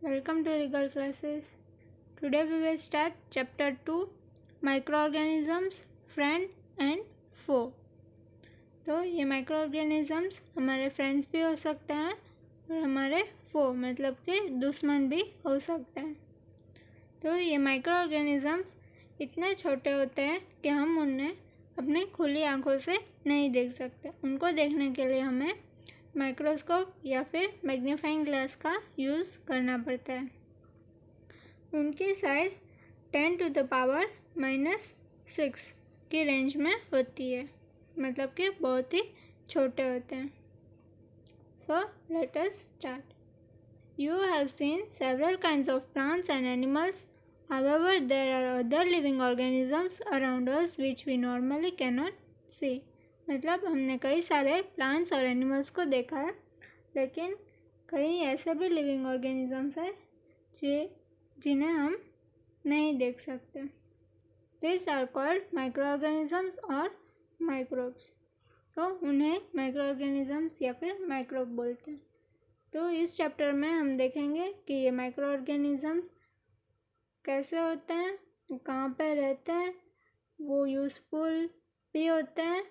Welcome to Regal Classes. Today we will start Chapter 2 Microorganisms, Friend and Foe. तो ये microorganisms हमारे friends भी हो सकते हैं और हमारे फो मतलब कि दुश्मन भी हो सकते हैं। तो ये माइक्रोऑर्गेनिजम्स इतने छोटे होते हैं कि हम उन्हें अपनी खुली आंखों से नहीं देख सकते। उनको देखने के लिए हमें माइक्रोस्कोप या फिर मैग्नीफाइंग ग्लास का यूज़ करना पड़ता है। उनकी साइज़ 10⁻⁻⁶ की रेंज में होती है, मतलब कि बहुत ही छोटे होते हैं। So let us start. You have seen several kinds of plants and animals. However, there are other living organisms around us which we normally cannot see. मतलब हमने कई सारे प्लांट्स और एनिमल्स को देखा है, लेकिन कई ऐसे भी लिविंग ऑर्गेनिजम्स हैं जिन्हें हम नहीं देख सकते। These are called microorganisms और माइक्रोब्स। तो उन्हें माइक्रोऑर्गेनिजम्स या फिर माइक्रोब बोलते हैं। तो इस चैप्टर में हम देखेंगे कि ये माइक्रो ऑर्गेनिजम्स कैसे होते हैं, कहाँ पे रहते हैं, वो यूज़फुल भी होते हैं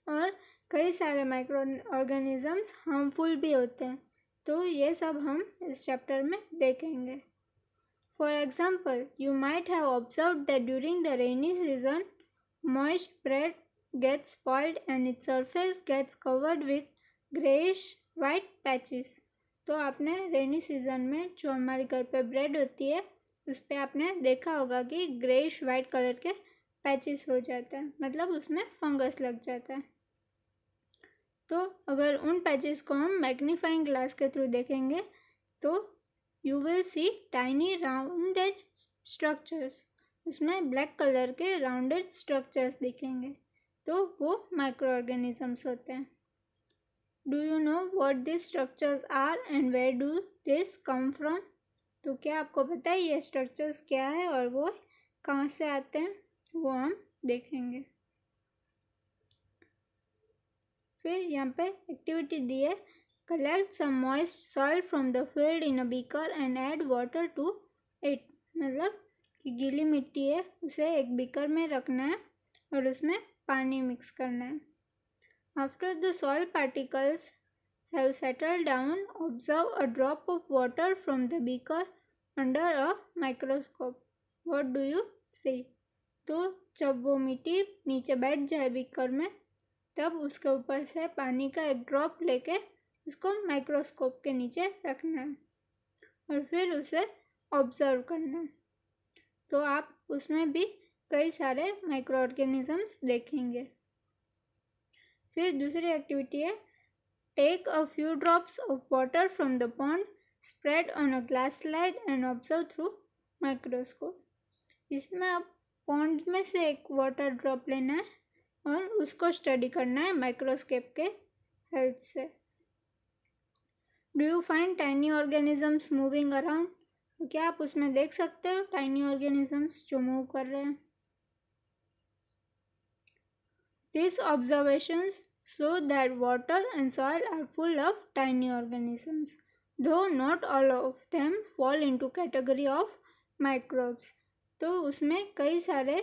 और कई सारे माइक्रो ऑर्गेनिजम्स हार्मफुल भी होते हैं। तो ये सब हम इस चैप्टर में देखेंगे। For example, you might have observed that during the rainy season moist bread gets spoiled and its surface gets covered with greyish white patches. तो आपने रेनी सीज़न में जो हमारे घर पे ब्रेड होती है उस पर आपने देखा होगा कि ग्रेइश वाइट कलर के पैचेस हो जाते हैं, मतलब उसमें फंगस लग जाता है। तो अगर उन पैचेस को हम मैग्नीफाइंग ग्लास के थ्रू देखेंगे तो you will see tiny rounded structures. उसमें ब्लैक कलर के राउंडेड स्ट्रक्चर्स दिखेंगे, तो वो माइक्रो ऑर्गेनिजम्स होते हैं। Do you know what these structures are and where do this come from? तो क्या आपको पता है ये स्ट्रक्चर्स क्या है और वो कहाँ से आते हैं, वो हम देखेंगे। फिर यहाँ पे एक्टिविटी दी है, collect some moist soil from the field in a beaker and add water to it. मतलब कि गीली मिट्टी है उसे एक बीकर में रखना है और उसमें पानी मिक्स करना है। After the soil particles have settled down, observe a drop of water from the beaker under a microscope. What do you see? तो जब वो मिट्टी नीचे बैठ जाए बीकर में, तब उसके ऊपर से पानी का एक ड्रॉप लेके उसको माइक्रोस्कोप के नीचे रखना है और फिर उसे ऑब्जर्व करना है। तो आप उसमें भी कई सारे माइक्रो ऑर्गेनिजम्स देखेंगे। फिर दूसरी एक्टिविटी है, take a few drops of water from the pond, spread on a glass slide and observe through microscope. इसमें अब पॉन्ड में से एक वाटर ड्रॉप लेना है और उसको स्टडी करना है माइक्रोस्कोप के हेल्प से। Do you find tiny organisms moving around? तो क्या आप उसमें देख सकते हो टाइनी ऑर्गेनिजम्स जो मूव कर रहे हैं? These observations show that water and soil are full of tiny organisms, though not all of them fall into category of microbes. तो उसमें कई सारे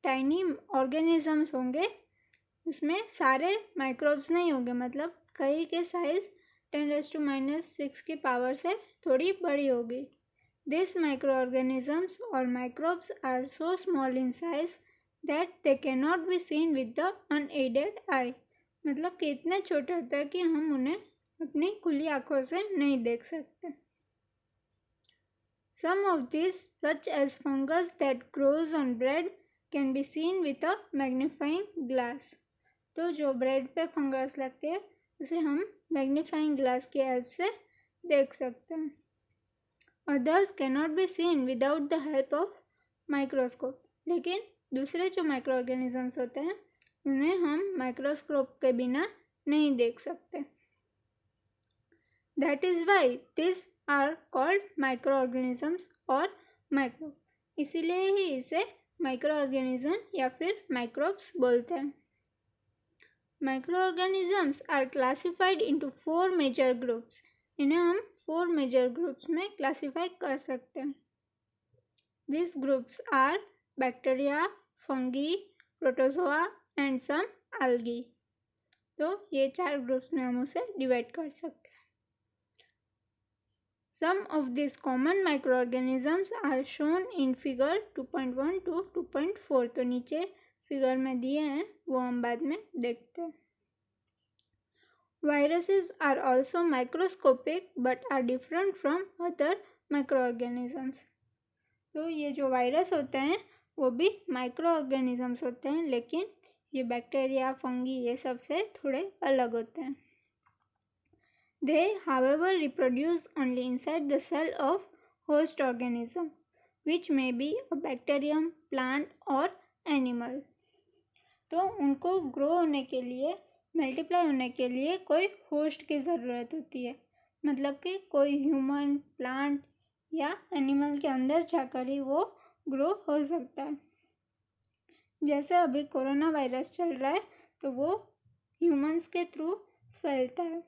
tiny organisms होंगे, उसमें सारे microbes नहीं होंगे, मतलब कई के साइज 10⁻⁻⁶ की पावर से थोड़ी बड़ी होगी। These microorganisms or microbes are so small in size that they cannot be seen with the unaided eye. मतलब कि इतने छोटे होते हैं कि हम उन्हें अपनी खुली आंखों से नहीं देख सकते। Some of these, such as fungus that grows on bread, can be seen with a magnifying glass. तो जो ब्रेड पे फंगस लगती है उसे हम मैग्नीफाइंग ग्लास की हेल्प से देख सकते हैं। Others cannot be seen without the help of microscope. लेकिन दूसरे जो माइक्रो ऑर्गेनिजम्स होते हैं उन्हें हम माइक्रोस्कोप के बिना नहीं देख सकते। That is why these are called micro organisms और माइक्रोब। इसीलिए ही इसे माइक्रो ऑर्गेनिज्म या फिर माइक्रोब्स बोलते हैं। Micro organisms are classified into 4 major groups. इन्हें हम 4 मेजर ग्रुप्स में क्लासीफाई कर सकते हैं। This groups are bacteria, fungi, protozoa and some algae। तो ये 4 ग्रुप्स में हम उसे डिवाइड कर सकते हैं। Some of these common microorganisms are shown in figure 2.1 to 2.4। तो नीचे फिगर में दिए हैं, वो हम बाद में देखते हैं। Viruses are also microscopic but are different from other microorganisms। तो ये जो वायरस होते हैं वो भी माइक्रो ऑर्गेनिजम्स होते हैं, लेकिन ये बैक्टीरिया, फंगी ये सब से थोड़े अलग होते हैं। They, however, reproduce only inside the cell of host organism, which may be a bacterium, plant or animal। तो उनको ग्रो होने के लिए, मल्टीप्लाई होने के लिए कोई होस्ट की ज़रूरत होती है, मतलब कि कोई ह्यूमन, प्लांट या एनिमल के अंदर जाकर ही वो ग्रो हो सकता है। जैसे अभी कोरोना वायरस चल रहा है तो वो ह्यूमंस के थ्रू फैलता है।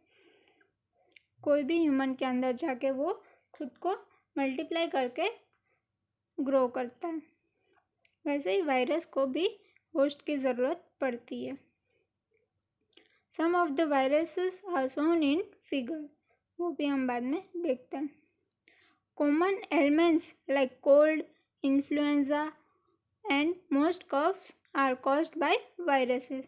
कोई भी ह्यूमन के अंदर जाके वो खुद को मल्टीप्लाई करके ग्रो करता है। वैसे ही वायरस को भी होस्ट की ज़रूरत पड़ती है। Some of the viruses are shown in figure, वो भी हम बाद में देखते हैं। Common elements like cold, influenza and most coughs are caused by viruses.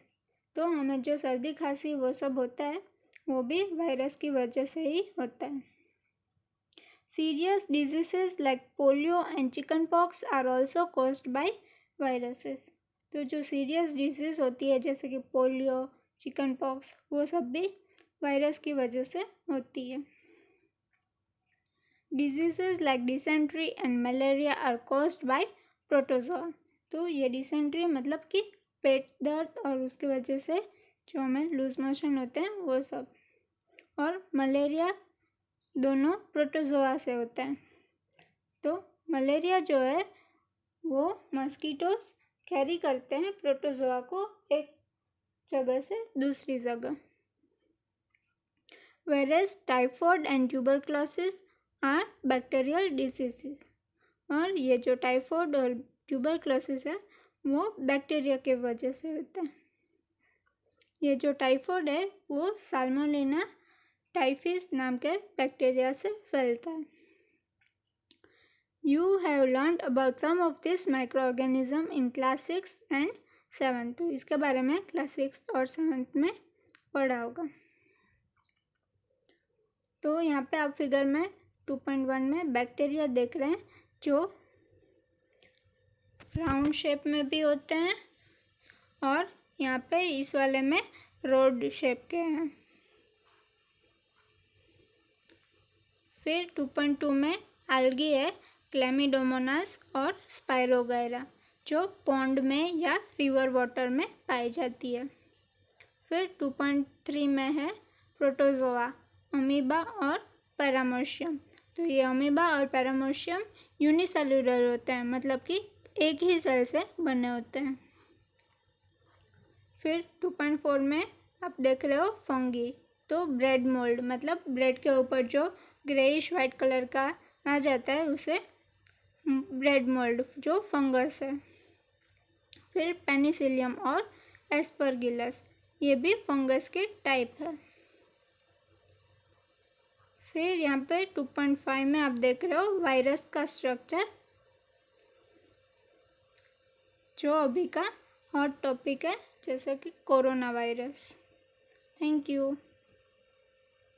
तो हमें जो सर्दी खांसी वो सब होता है वो भी वायरस की वजह से ही होता है। Serious diseases like polio and chicken pox are also caused by viruses. तो जो सीरियस डिजीज होती है जैसे कि पोलियो, चिकन पॉक्स, वो सब भी वायरस की वजह से होती है। Diseases like dysentery and malaria are caused by protozoa. तो ये डिसेंट्री मतलब कि पेट दर्द और उसकी वजह से जो हमें लूज मोशन होते हैं वो सब, और मलेरिया दोनों प्रोटोजोआ से होता है। तो मलेरिया जो है वो मस्कीटोस कैरी करते हैं प्रोटोजोआ को एक जगह से दूसरी जगह। Whereas typhoid and tuberculosis are bacterial diseases. और ये जो टाइफॉइड और ट्यूबरक्लोसिस है वो बैक्टीरिया के वजह से होता है। ये जो टाइफॉइड है वो साल्मोनेला टाइफिस नाम के बैक्टीरिया से फैलता है। You have learned about some of this microorganism in class 6 and 7। तो इसके बारे में क्लास 6 और 7 में पढ़ा होगा। तो यहाँ पे आप फिगर में 2.1 में बैक्टीरिया देख रहे हैं जो राउंड शेप में भी होते हैं और यहाँ पे इस वाले में रोड शेप के हैं। फिर 2.2 में algae है, क्लेमिडोमोनास और स्पाइरोगायरा, जो पॉन्ड में या रिवर वाटर में पाई जाती है। फिर 2.3 में है प्रोटोजोआ, अमीबा और पैरामोशियम। तो ये अमीबा और पैरामोशियम यूनिसेल्युलर होते हैं, मतलब कि एक ही सेल से बने होते हैं। फिर 2.4 में आप देख रहे हो फंगी। तो ब्रेड मोल्ड, मतलब ब्रेड के ऊपर जो ग्रेइश वाइट कलर का आ जाता है उसे ब्रेड मोल्ड, जो फंगस है। फिर पेनिसिलियम और एस्परगिलस, ये भी फंगस के टाइप है। फिर यहाँ पे 2.5 में आप देख रहे हो वायरस का स्ट्रक्चर, जो अभी का हॉट टॉपिक है, जैसे कि कोरोना वायरस। Thank you.